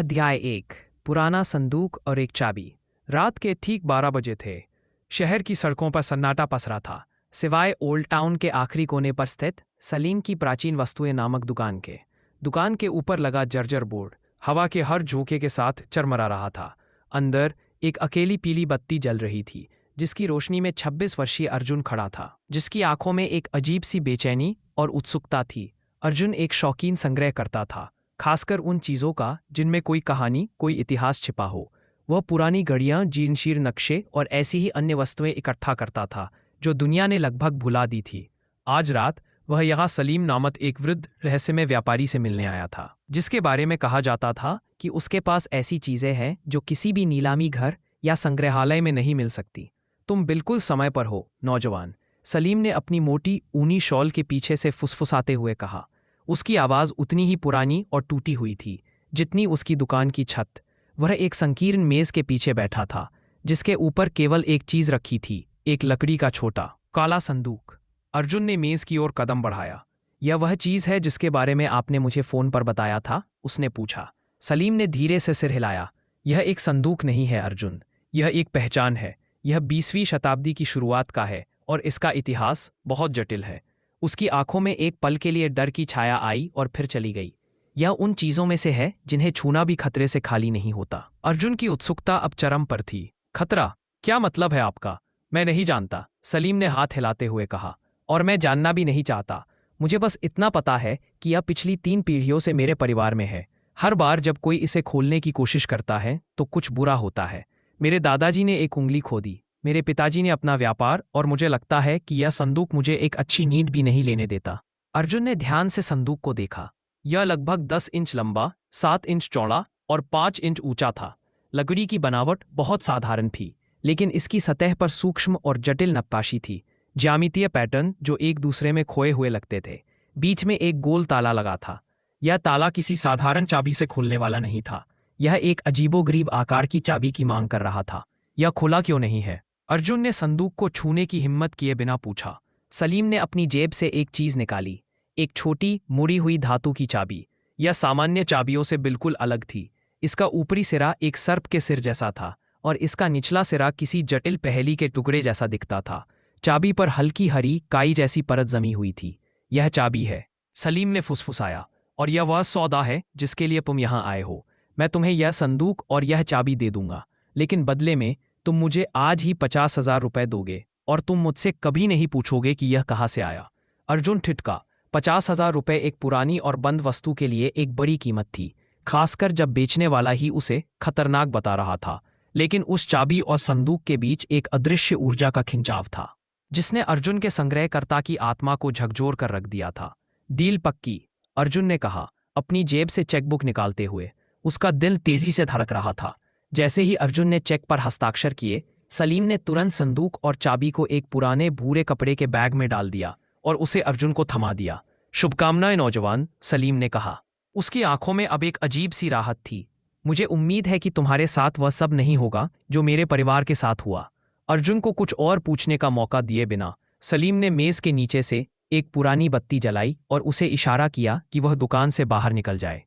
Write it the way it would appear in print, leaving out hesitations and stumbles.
अध्याय 1। पुराना संदूक और एक चाबी। रात के ठीक 12 बजे थे। शहर की सड़कों पर सन्नाटा पसरा था, सिवाय ओल्ड टाउन के आखिरी कोने पर स्थित सलीम की प्राचीन वस्तुएं नामक दुकान के। दुकान के ऊपर लगा जर्जर बोर्ड हवा के हर झोंके के साथ चरमरा रहा था। अंदर एक अकेली पीली बत्ती जल रही थी, जिसकी रोशनी में 26 वर्षीय अर्जुन खड़ा था, जिसकी आंखों में एक अजीब सी बेचैनी और उत्सुकता थी। अर्जुन एक शौकीन संग्रह करता था, खासकर उन चीज़ों का जिनमें कोई कहानी, कोई इतिहास छिपा हो। वह पुरानी घड़ियां, जीर्णशीर्ण नक्शे और ऐसी ही अन्य वस्तुएं इकट्ठा करता था जो दुनिया ने लगभग भुला दी थी। आज रात वह यहाँ सलीम नामक एक वृद्ध रहस्यमय व्यापारी से मिलने आया था, जिसके बारे में कहा जाता था कि उसके पास ऐसी चीज़ें हैं जो किसी भी नीलामी घर या संग्रहालय में नहीं मिल सकती। तुम बिल्कुल समय पर हो, नौजवान, सलीम ने अपनी मोटी ऊनी शॉल के पीछे से फुसफुसाते हुए कहा। उसकी आवाज़ उतनी ही पुरानी और टूटी हुई थी जितनी उसकी दुकान की छत। वह एक संकीर्ण मेज़ के पीछे बैठा था, जिसके ऊपर केवल एक चीज़ रखी थी, एक लकड़ी का छोटा काला संदूक। अर्जुन ने मेज़ की ओर कदम बढ़ाया। यह वह चीज़ है जिसके बारे में आपने मुझे फ़ोन पर बताया था, उसने पूछा। सलीम ने धीरे से सिर हिलाया। यह एक संदूक नहीं है अर्जुन, यह एक पहचान है। यह 20वीं शताब्दी की शुरुआत का है और इसका इतिहास बहुत जटिल है। उसकी आंखों में एक पल के लिए डर की छाया आई और फिर चली गई। यह उन चीज़ों में से है जिन्हें छूना भी खतरे से खाली नहीं होता। अर्जुन की उत्सुकता अब चरम पर थी। खतरा? क्या मतलब है आपका? मैं नहीं जानता, सलीम ने हाथ हिलाते हुए कहा। और मैं जानना भी नहीं चाहता। मुझे बस इतना पता है कि यह पिछली 3 पीढ़ियों से मेरे परिवार में है। हर बार जब कोई इसे खोलने की कोशिश करता है तो कुछ बुरा होता है। मेरे दादाजी ने एक उंगली खो दी, मेरे पिताजी ने अपना व्यापार, और मुझे लगता है कि यह संदूक मुझे एक अच्छी नींद भी नहीं लेने देता। अर्जुन ने ध्यान से संदूक को देखा। यह लगभग 10 इंच लंबा, 7 इंच चौड़ा और 5 इंच ऊंचा था। लकड़ी की बनावट बहुत साधारण थी, लेकिन इसकी सतह पर सूक्ष्म और जटिल नक्काशी थी, ज्यामितीय पैटर्न जो एक दूसरे में खोए हुए लगते थे। बीच में एक गोल ताला लगा था। यह ताला किसी साधारण चाबी से खुलने वाला नहीं था। यह एक अजीबोगरीब आकार की चाबी की मांग कर रहा था। यह खुला क्यों नहीं है? अर्जुन ने संदूक को छूने की हिम्मत किए बिना पूछा। सलीम ने अपनी जेब से एक चीज निकाली, एक छोटी मुड़ी हुई धातु की चाबी। यह सामान्य चाबियों से बिल्कुल अलग थी। इसका ऊपरी सिरा एक सर्प के सिर जैसा था और इसका निचला सिरा किसी जटिल पहेली के टुकड़े जैसा दिखता था। चाबी पर हल्की हरी काई जैसी परत जमी हुई थी। यह चाबी है, सलीम ने फुसफुसाया, और यह वह सौदा है जिसके लिए तुम यहाँ आए हो। मैं तुम्हें यह संदूक और यह चाबी दे दूंगा, लेकिन बदले में तुम मुझे आज ही 50,000 रुपए दोगे और तुम मुझसे कभी नहीं पूछोगे कि यह कहाँ से आया। अर्जुन ठिठका। 50,000 रुपए एक पुरानी और बंद वस्तु के लिए एक बड़ी कीमत थी, खासकर जब बेचने वाला ही उसे खतरनाक बता रहा था। लेकिन उस चाबी और संदूक के बीच एक अदृश्य ऊर्जा का खिंचाव था, जिसने अर्जुन के संग्रहकर्ता की आत्मा को झकझोर कर रख दिया था। डील पक्की, अर्जुन ने कहा, अपनी जेब से चेकबुक निकालते हुए। उसका दिल तेजी से धड़क रहा था। जैसे ही अर्जुन ने चेक पर हस्ताक्षर किए, सलीम ने तुरंत संदूक और चाबी को एक पुराने भूरे कपड़े के बैग में डाल दिया और उसे अर्जुन को थमा दिया। शुभकामनाएं नौजवान, सलीम ने कहा। उसकी आंखों में अब एक अजीब सी राहत थी। मुझे उम्मीद है कि तुम्हारे साथ वह सब नहीं होगा जो मेरे परिवार के साथ हुआ। अर्जुन को कुछ और पूछने का मौका दिए बिना सलीम ने मेज के नीचे से एक पुरानी बत्ती जलाई और उसे इशारा किया कि वह दुकान से बाहर निकल जाए।